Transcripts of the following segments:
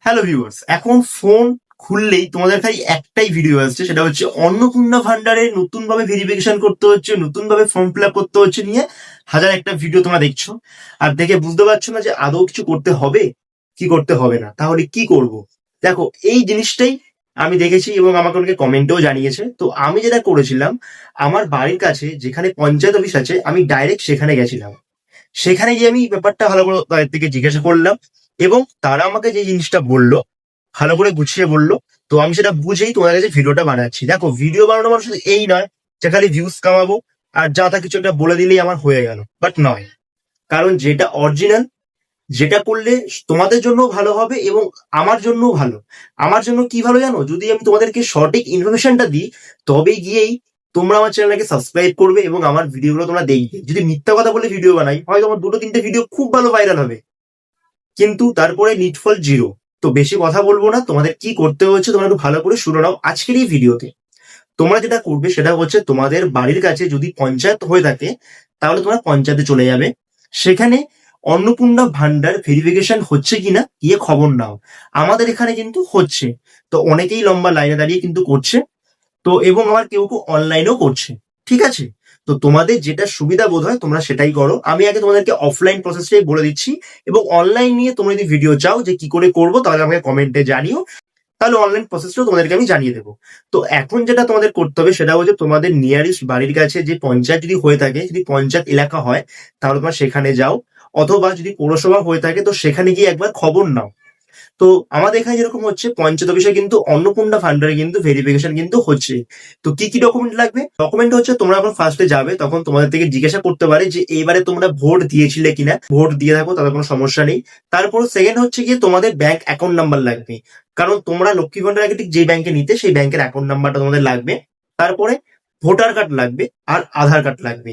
Hello viewers, এখন phone খুললেই তোমাদের খালি একটাই ভিডিও আসছে, সেটা হচ্ছে অন্নপূর্ণা ভান্ডারে নতুন ভাবে ভেরিফিকেশন করতে হচ্ছে, নতুন ভাবে ফর্ম ফিল আপ করতে হচ্ছে নিয়ে হাজার একটা ভিডিও তোমরা দেখছো। আর দেখে বুঝতে পারছো না যে আদৌ কিছু করতে হবে কি করতে হবে না, তাহলে কি করব। দেখো, এই জিনিসটাই আমি দেখেছি এবং আমাকে অনেকে কমেন্টেও জানিয়েছে। তো আমি যেটা করেছিলাম, আমার বাড়ির কাছে যেখানে পঞ্চায়েত অফিস আছে, আমি ডাইরেক্ট সেখানে গেছিলাম। সেখানে গিয়ে আমি ব্যাপারটা ভালো করে তাদের থেকে জিজ্ঞাসা করলাম এবং তারা আমাকে যে জিনিসটা বললো, ভালো করে গুছিয়ে বললো। তো আমি সেটা বুঝেই তোমাদের কাছে ভিডিওটা বানাচ্ছি। দেখো, ভিডিও বানানো মানে শুধু এই নয় যে খালি ভিউজ কামাবো আর যা তা কিছু একটা বলে দিলেই আমার হয়ে গেল, বাট নয়। কারণ যেটা অরিজিনাল, যেটা করলে তোমাদের জন্য ভালো হবে এবং আমার জন্য ভালো। আমার জন্য কি ভালো জানো, যদি আমি তোমাদেরকে সঠিক ইনফরমেশনটা দিই, তবে গিয়েই তোমরা আমার চ্যানেলটাকে সাবস্ক্রাইব করবে এবং আমার ভিডিওগুলো তোমরা দেখবে। যদি মিথ্যা কথা বলে ভিডিও বানাই, হয়তো আমার দুটো তিনটে ভিডিও খুব ভালো ভাইরাল হবে, কিন্তু তারপরে নিটফল জিরো। তো বেশি কথা বলবো না, তোমাদের কি করতে হচ্ছে তোমরা একটু ভালো করে শুনে নাও আজকের এই ভিডিওতে। তোমরা যেটা করবে সেটা হচ্ছে, তোমাদের বাড়ির কাছে যদি পঞ্চায়েত হয়ে থাকে, তাহলে তোমরা পঞ্চায়েতে চলে যাবে। সেখানে অন্নপূর্ণা ভান্ডার ভেরিফিকেশন হচ্ছে কিনা গিয়ে খবর নাও। আমাদের এখানে কিন্তু হচ্ছে। তো অনেকেই লম্বা লাইনে দাঁড়িয়ে কিন্তু করছে। তো এবং আমার কেউ কেউ অনলাইনেও করছে। ঠিক আছে, তো তোমাদের যেটা সুবিধা বোধ হয় তোমরা সেটাই করো। আমি আগে তোমাদেরকে অফলাইন প্রসেসটাই বলে দিচ্ছি, এবং অনলাইন নিয়ে তোমরা যদি ভিডিও চাও যে কি করে করবো, তাহলে আমাকে কমেন্টে জানিও। তাহলে অনলাইন প্রসেসটাও তোমাদেরকে আমি জানিয়ে দেবো। তো এখন যেটা তোমাদের করতে হবে সেটা হচ্ছে, তোমাদের নিয়ারেস্ট বাড়ির কাছে যে পঞ্চায়েত যদি হয়ে থাকে, যদি পঞ্চায়েত এলাকা হয়, তাহলে তোমরা সেখানে যাও। অথবা যদি পৌরসভা হয়ে থাকে, তো সেখানে গিয়ে একবার খবর নাও। তো আমাদের এখানে যেরকম হচ্ছে, পঞ্চায়েত অফিসে কিন্তু অন্নপূর্ণা ফান্ডারে কিন্তু ভেরিফিকেশন কিন্তু হচ্ছে। তো কি কি ডকুমেন্ট লাগবে? ডকুমেন্ট হচ্ছে, তোমরা যখন ফার্স্টে যাবে তখন তোমাদের থেকে জিজ্ঞাসা করতে পারে যে এইবারে তোমরা ভোট দিয়েছিলে কিনা। ভোট দিয়ে থাকো তাদের কোনো সমস্যা নেই। তারপর সেকেন্ড হচ্ছে গিয়ে তোমাদের ব্যাংক অ্যাকাউন্ট নাম্বার লাগবে, কারণ তোমরা লক্ষ্মী ভান্ডার আগে ঠিক যে ব্যাংকে নিতে, সেই ব্যাংকের অ্যাকাউন্ট নাম্বারটা তোমাদের লাগবে। তারপরে ভোটার কার্ড লাগবে আর আধার কার্ড লাগবে।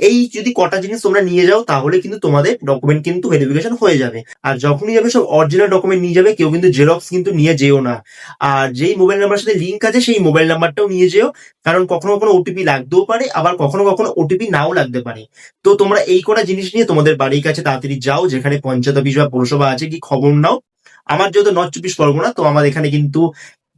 এই যদি কটা জিনিস তোমরা নিয়ে যাও, তাহলে কিন্তু তোমাদের ডকুমেন্ট কিন্তু ভেরিফিকেশন হয়ে যাবে। আর যখনই যাবে সব অরিজিনাল ডকুমেন্ট নিয়ে যাবে, কেউ কিন্তু জেরক্স কিন্তু নিয়ে যেও না। আর যেই মোবাইল নাম্বার সাথে লিঙ্ক আছে সেই মোবাইল নাম্বারটাও নিয়ে যেও, কারণ কখনো কখনো ওটিপি লাগতেও পারে, আবার কখনো কখনো ওটিপি নাও লাগতে পারে। তো তোমরা এই কটা জিনিস নিয়ে তোমাদের বাড়ির কাছে তাড়াতাড়ি যাও, যেখানে পঞ্চায়েত অফিস বা পৌরসভা আছে, কি খবর নাও। আমার যেহেতু নর্থ চব্বিশ পরগনা, তো আমার এখানে কিন্তু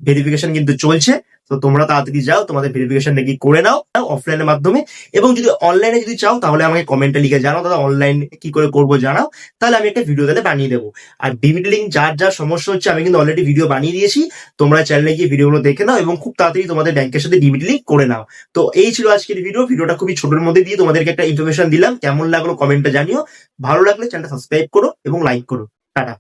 ভেরিফিকেশন কিন্তু চলছে। তো তোমরা তাড়াতাড়ি যাও, তোমাদের ভেরিফিকেশন নাকি করে নাও অফলাইনের মাধ্যমে। এবং যদি অনলাইনে যদি চাও, তাহলে আমাকে কমেন্টে লিখে জানাও, দাদা অনলাইন কি করে করবো জানাও, তাহলে আমি একটা ভিডিও তাহলে বানিয়ে দেবো। আর ডিবিটি লিঙ্ক যার যার সমস্যা হচ্ছে, আমি কিন্তু অলরেডি ভিডিও বানিয়ে দিয়েছি। তোমরা চ্যানেলে গিয়ে ভিডিওগুলো দেখে নাও এবং খুব তাড়াতাড়ি তোমাদের ব্যাংকের সাথে ডিবিটি লিঙ্ক করে নাও। তো এই ছিল আজকের ভিডিওটা খুবই ছোটোর মধ্যে দিয়ে তোমাদেরকে একটা ইনফরমেশন দিলাম। কেমন লাগলো কমেন্টে জানিও। ভালো লাগলে চ্যানেলটা সাবস্ক্রাইব করো এবং লাইক করো। টাটা।